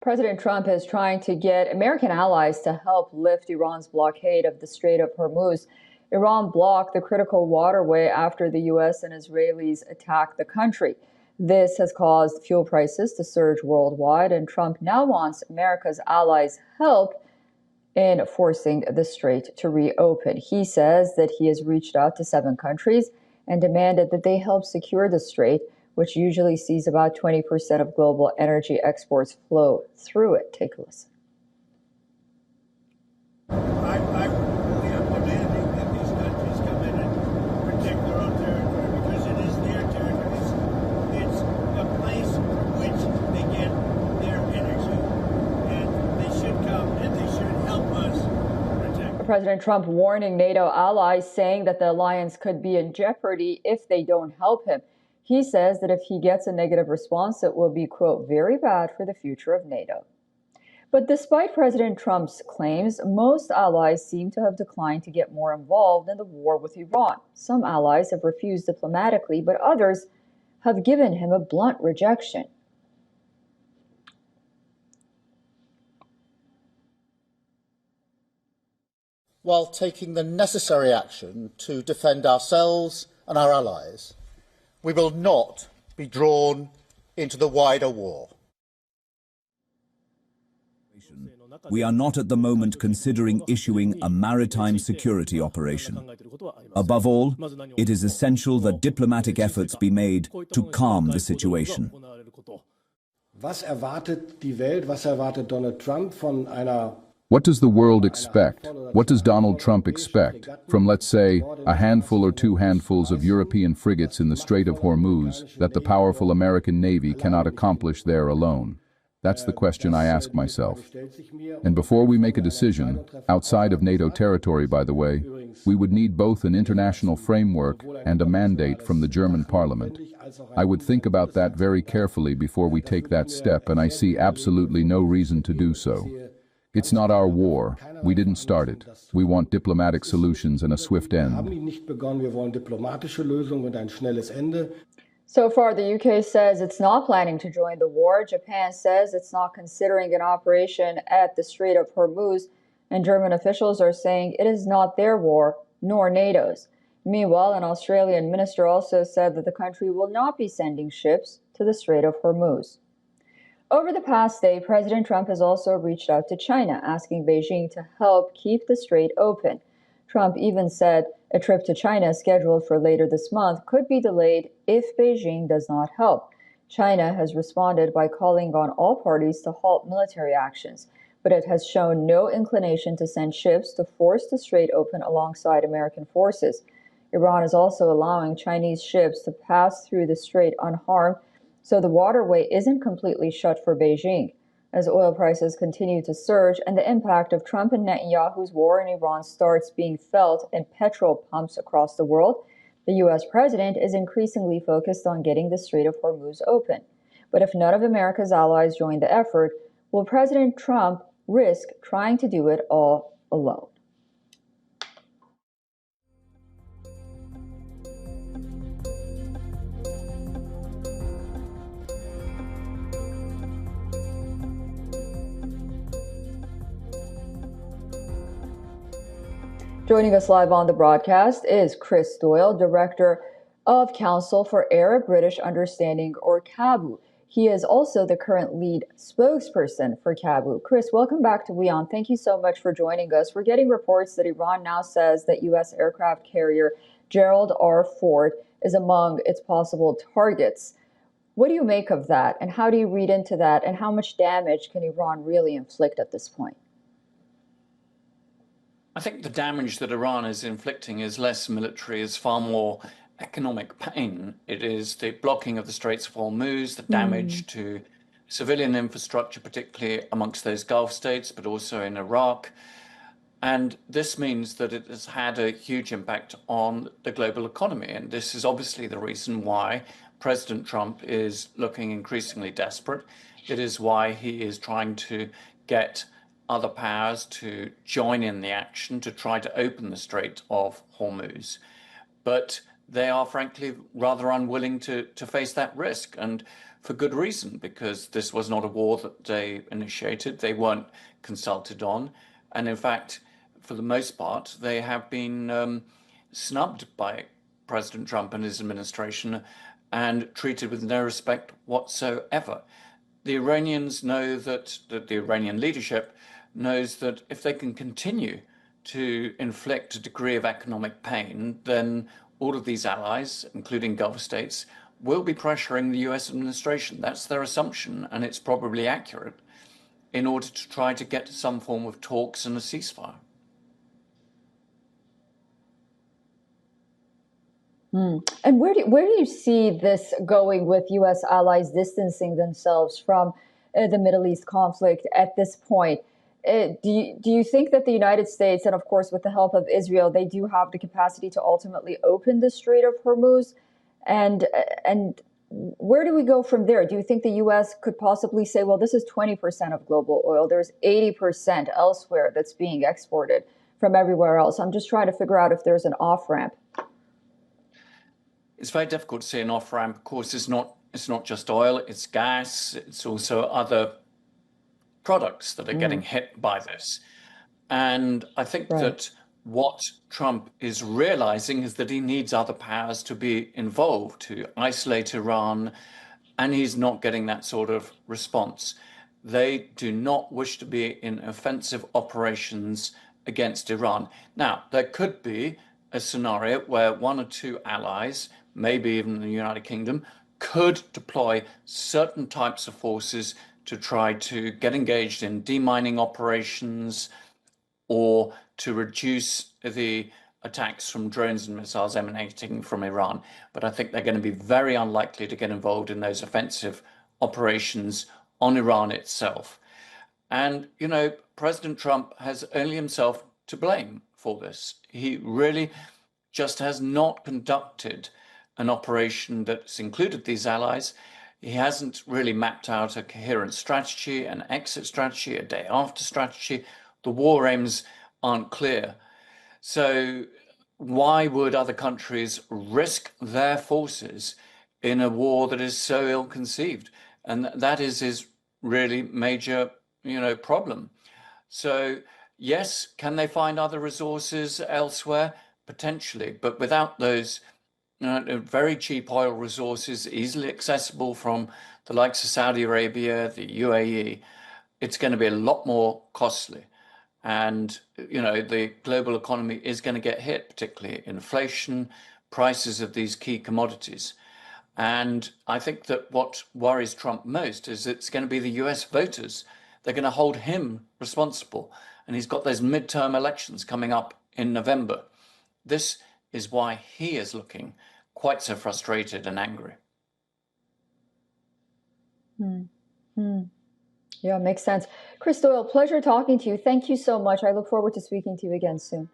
President Trump is trying to get American allies to help lift Iran's blockade of the Strait of Hormuz. Iran blocked the critical waterway after the U.S. and Israelis attacked the country. This has caused fuel prices to surge worldwide, and Trump now wants America's allies' help in forcing the strait to reopen. He says that he has reached out to 7 countries and demanded that they help secure the strait, which usually sees about 20% of global energy exports flow through it. Take a listen. We are demanding that these countries come in and protect their own territory because it is their territory. It's a place from which they get their energy, and they should come and they should help us protect. President Trump warning NATO allies, saying that the alliance could be in jeopardy if they don't help him. He says that if he gets a negative response, it will be, quote, very bad for the future of NATO. But despite President Trump's claims, most allies seem to have declined to get more involved in the war with Iran. Some allies have refused diplomatically, but others have given him a blunt rejection. While taking the necessary action to defend ourselves and our allies, we will not be drawn into the wider war. We are not at the moment considering issuing a maritime security operation. Above all, it is essential that diplomatic efforts be made to calm the situation. Was erwartet die Welt, was erwartet Donald Trump von einer What does the world expect? What does Donald Trump expect from, let's say, a handful or 2 handfuls of European frigates in the Strait of Hormuz that the powerful American Navy cannot accomplish there alone? That's the question I ask myself. And before we make a decision, outside of NATO territory, by the way, we would need both an international framework and a mandate from the German parliament. I would think about that very carefully before we take that step, and I see absolutely no reason to do so. It's not our war. We didn't start it. We want diplomatic solutions and a swift end. So far, the UK says it's not planning to join the war. Japan says it's not considering an operation at the Strait of Hormuz. And German officials are saying it is not their war, nor NATO's. Meanwhile, an Australian minister also said that the country will not be sending ships to the Strait of Hormuz. Over the past day, President Trump has also reached out to China, asking Beijing to help keep the strait open. Trump even said a trip to China scheduled for later this month could be delayed if Beijing does not help. China has responded by calling on all parties to halt military actions, but it has shown no inclination to send ships to force the strait open alongside American forces. Iran is also allowing Chinese ships to pass through the strait unharmed, so the waterway isn't completely shut for Beijing. As oil prices continue to surge and the impact of Trump and Netanyahu's war in Iran starts being felt in petrol pumps across the world, the U.S. president is increasingly focused on getting the Strait of Hormuz open. But if none of America's allies join the effort, will President Trump risk trying to do it all alone? Joining us live on the broadcast is Chris Doyle, Director of Council for Arab-British Understanding, or CABU. He is also the current lead spokesperson for CABU. Chris, welcome back to WION. Thank you so much for joining us. We're getting reports that Iran now says that U.S. aircraft carrier Gerald R. Ford is among its possible targets. What do you make of that, and how do you read into that, and how much damage can Iran really inflict at this point? I think the damage that Iran is inflicting is less military, is far more economic pain. It is the blocking of the Straits of Hormuz, the damage to civilian infrastructure, particularly amongst those Gulf states, but also in Iraq. And this means that it has had a huge impact on the global economy. And this is obviously the reason why President Trump is looking increasingly desperate. It is why he is trying to get other powers to join in the action to try to open the Strait of Hormuz. But they are frankly rather unwilling to face that risk, and for good reason, because this was not a war that they initiated. They weren't consulted on, and in fact, for the most part, they have been snubbed by President Trump and his administration and treated with no respect whatsoever. The Iranians know that the Iranian leadership knows that if they can continue to inflict a degree of economic pain, then all of these allies, including Gulf states, will be pressuring the US administration. That's their assumption, and it's probably accurate, in order to try to get to some form of talks and a ceasefire. And where do you see this going with U.S. allies distancing themselves from the Middle East conflict at this point? Do you think that the United States, and of course with the help of Israel, they do have the capacity to ultimately open the Strait of Hormuz? And where do we go from there? Do you think the U.S. could possibly say, well, this is 20% of global oil, there's 80% elsewhere that's being exported from everywhere else? I'm just trying to figure out if there's an off-ramp. It's very difficult to see an off-ramp. Of course, it's not just oil, it's gas, it's also other products that are getting hit by this. And I think that what Trump is realizing is that he needs other powers to be involved to isolate Iran, and he's not getting that sort of response. They do not wish to be in offensive operations against Iran. Now, there could be a scenario where one or two allies, maybe even the United Kingdom, could deploy certain types of forces to try to get engaged in demining operations or to reduce the attacks from drones and missiles emanating from Iran. But I think they're going to be very unlikely to get involved in those offensive operations on Iran itself. And, you know, President Trump has only himself to blame for this. He really just has not conducted an operation that's included these allies. He hasn't really mapped out a coherent strategy, an exit strategy, a day after strategy. The war aims aren't clear. So why would other countries risk their forces in a war that is so ill-conceived? And that is his really major, problem. So yes, can they find other resources elsewhere? Potentially, but without those very cheap oil resources, easily accessible from the likes of Saudi Arabia, the UAE, it's going to be a lot more costly. And, the global economy is going to get hit, particularly inflation, prices of these key commodities. And I think that what worries Trump most is it's going to be the US voters. They're going to hold him responsible. And he's got those midterm elections coming up in November. This is why he is looking quite so frustrated and angry. Yeah, makes sense. Chris Doyle, pleasure talking to you. Thank you so much. I look forward to speaking to you again soon.